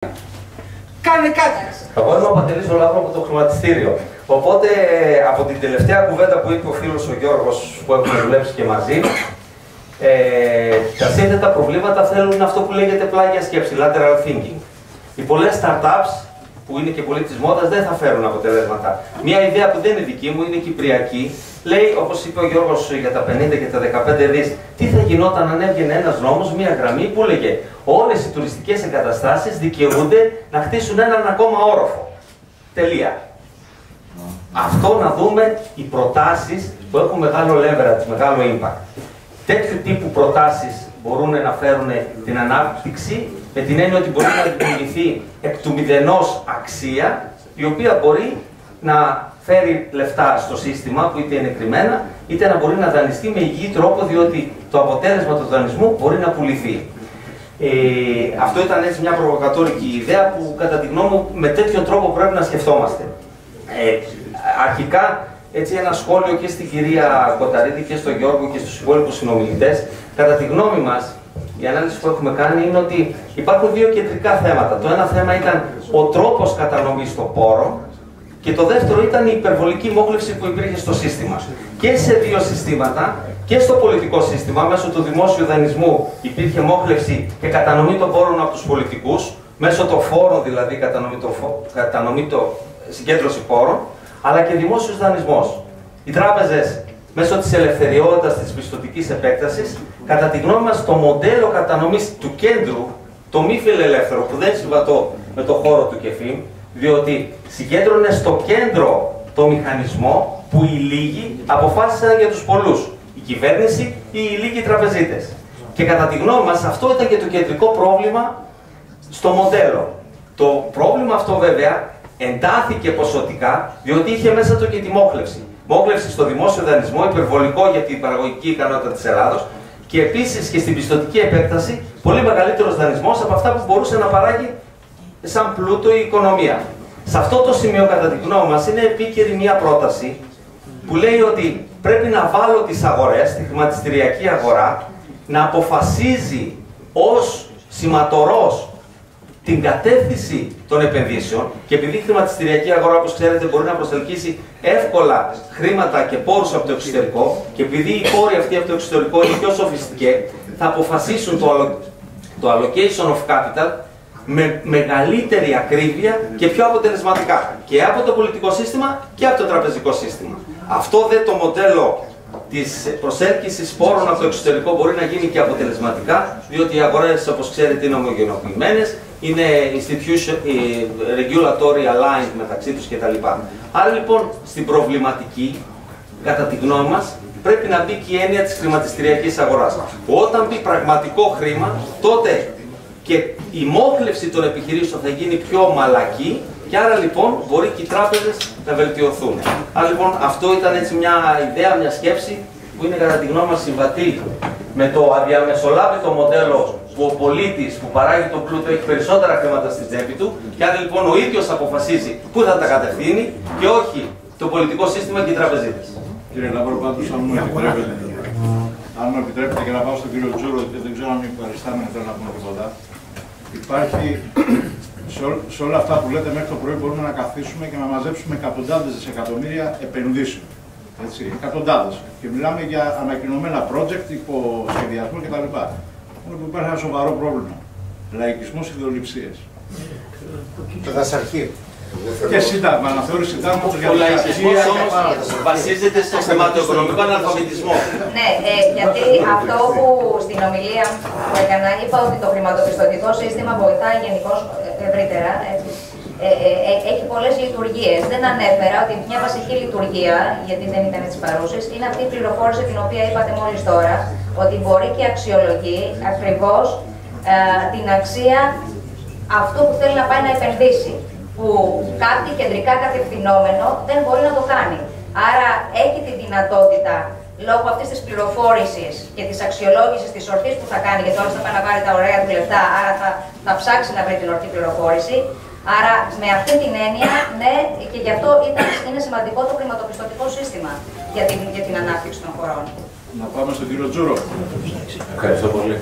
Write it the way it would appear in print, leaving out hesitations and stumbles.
Κάνε κάτι. Εγώ είμαι ο Παντελής ο Λάβρο από το χρηματιστήριο. Οπότε από την τελευταία κουβέντα που είπε ο φίλος ο Γιώργος που έχουμε δουλέψει και μαζί, τα σύνθετα προβλήματα θέλουν αυτό που λέγεται πλάγια σκέψη, lateral thinking. Οι πολλές startups που είναι και πολύ της μόδας δεν θα φέρουν αποτελέσματα. Μια ιδέα που δεν είναι δική μου, είναι κυπριακή, λέει, όπως είπε ο Γιώργος για τα 50 και τα 15 δις, τι θα γινόταν αν έβγαινε ένας νόμος, μια γραμμή που έλεγε όλες οι τουριστικές εγκαταστάσεις δικαιούνται να χτίσουν έναν ακόμα όροφο. Τελεία. Αυτό να δούμε οι προτάσεις που έχουν μεγάλο leverage, μεγάλο impact. Τέτοιου τύπου προτάσεις μπορούν να φέρουν την ανάπτυξη με την έννοια ότι μπορεί να δημιουργηθεί εκ του μηδενός αξία, η οποία μπορεί να φέρει λεφτά στο σύστημα που είτε είναι κρυμμένα, είτε να μπορεί να δανειστεί με υγιή τρόπο, διότι το αποτέλεσμα του δανεισμού μπορεί να πουληθεί. Αυτό ήταν έτσι μια προβοκατόρικη ιδέα που κατά τη γνώμη μου με τέτοιον τρόπο πρέπει να σκεφτόμαστε. Αρχικά, έτσι ένα σχόλιο και στην κυρία Κοταρίδη και στον Γιώργο και στους υπόλοιπους συνομιλητές. Κατά τη γνώμη μας, η ανάλυση που έχουμε κάνει είναι ότι υπάρχουν δύο κεντρικά θέματα. Το ένα θέμα ήταν ο τρόπος κατανομής των πόρων και το δεύτερο ήταν η υπερβολική μόχλευση που υπήρχε στο σύστημα. Και σε δύο συστήματα, και στο πολιτικό σύστημα, μέσω του δημόσιου δανεισμού υπήρχε μόχλευση και κατανομή των πόρων από τους πολιτικούς, μέσω των φόρων δηλαδή συγκέντρωση πόρων, αλλά και δημόσιος δανεισμός. Οι τράπεζες, μέσω της ελευθεριότητας της πιστωτικής επέκτασης, κατά τη γνώμη μας, το μοντέλο κατανομής του κέντρου, το μη φιλελεύθερο, που δεν είναι συμβατό με το χώρο του ΚΕΦΗΜ, διότι συγκέντρωνε στο κέντρο το μηχανισμό που οι λίγοι αποφάσισαν για τους πολλούς. Η κυβέρνηση ή οι λίγοι τραπεζίτες. Και κατά τη γνώμη μας, αυτό ήταν και το κεντρικό πρόβλημα στο μοντέλο. Το πρόβλημα αυτό βέβαια εντάθηκε ποσοτικά, διότι είχε μέσα του και τη μόχλευση. Μόχλευση στο δημόσιο δανεισμό, υπερβολικό για την παραγωγική ικανότητα της Ελλάδος και επίσης και στην πιστωτική επέκταση, πολύ μεγαλύτερος δανεισμός από αυτά που μπορούσε να παράγει σαν πλούτο η οικονομία. Σε αυτό το σημείο, κατά τη γνώμη μας, είναι επίκαιρη μια πρόταση που λέει ότι πρέπει να βάλω τις αγορές, τη χρηματιστηριακή αγορά, να αποφασίζει ως σηματορός την κατεύθυνση των επενδύσεων και επειδή η χρηματιστηριακή αγορά, όπως ξέρετε, μπορεί να προσελκύσει εύκολα χρήματα και πόρους από το εξωτερικό και επειδή οι πόροι αυτοί από το εξωτερικό είναι πιο σοφιστικοί, θα αποφασίσουν το allocation of capital με μεγαλύτερη ακρίβεια και πιο αποτελεσματικά και από το πολιτικό σύστημα και από το τραπεζικό σύστημα. Αυτό δε το μοντέλο της προσέλκυσης πόρων από το εξωτερικό μπορεί να γίνει και αποτελεσματικά, διότι οι αγορές, όπως ξέρετε, είναι ομογενοποιημένες, είναι regulatory aligned μεταξύ τους κτλ. Άρα λοιπόν στην προβληματική, κατά τη γνώμη μας, πρέπει να μπει και η έννοια της χρηματιστηριακής αγοράς. Όταν μπει πραγματικό χρήμα, τότε και η μόχλευση των επιχειρήσεων θα γίνει πιο μαλακή και άρα λοιπόν μπορεί και οι τράπεζες να βελτιωθούν. Άρα λοιπόν αυτό ήταν έτσι μια ιδέα, μια σκέψη που είναι κατά τη γνώμη μας συμβατή με το αδιαμεσολάβητο μοντέλο που ο πολίτης που παράγει τον πλούτο έχει περισσότερα χρήματα στη τσέπη του και άρα λοιπόν ο ίδιος αποφασίζει πού θα τα κατευθύνει και όχι το πολιτικό σύστημα και οι τραπεζίτες. Κύριε Λαμπρό, πάντως αν μου επιτρέπετε και να πάω στον κύριο Τζούρο, γιατί δεν ξέρω αν οι παριστάμενοι θέλουν να πούμε τίποτα. Υπάρχει σε όλα αυτά που λέτε μέχρι το πρωί μπορούμε να καθίσουμε και να μαζέψουμε εκατοντάδες δισεκατομμύρια επενδύσεων. Έτσι, εκατοντάδες. Και μιλάμε για ανακοινωμένα project, υποσχεδιασμό κτλ. Μόνο που υπάρχει ένα σοβαρό πρόβλημα. Λαϊκισμός, ιδεολειψίες. Το δασαρχείο. Και σύνταγμα, αναθεώρηση συντάγματος για ο λαϊκισμός όμως βασίζεται στο χρηματοοικονομικό αναλφαβητισμό. Ναι, γιατί αυτό που στην ομιλία που έκανα είπα ότι το χρηματοπιστωτικό σύστημα βοηθάει γενικώς ευρύτερα. Έχει πολλές λειτουργίες. Δεν ανέφερα ότι μια βασική λειτουργία, γιατί δεν ήταν της παρούσης, είναι αυτή η πληροφόρηση την οποία είπατε μόλις τώρα, ότι μπορεί και αξιολογεί ακριβώς την αξία αυτού που θέλει να πάει να επενδύσει. Που κάτι κεντρικά κατευθυνόμενο δεν μπορεί να το κάνει. Άρα έχει τη δυνατότητα, λόγω αυτής της πληροφόρησης και της αξιολόγησης της ορθής που θα κάνει, γιατί όλος θα πάει να πάρει τα ωραία του λεφτά, άρα θα ψάξει να βρει την ορθή πληροφόρηση. Άρα με αυτή την έννοια, ναι, και γι' αυτό είναι σημαντικό το χρηματοπιστωτικό σύστημα για την ανάπτυξη των χωρών. Να πάμε στον κύριο Τζούρο. Ευχαριστώ πολύ.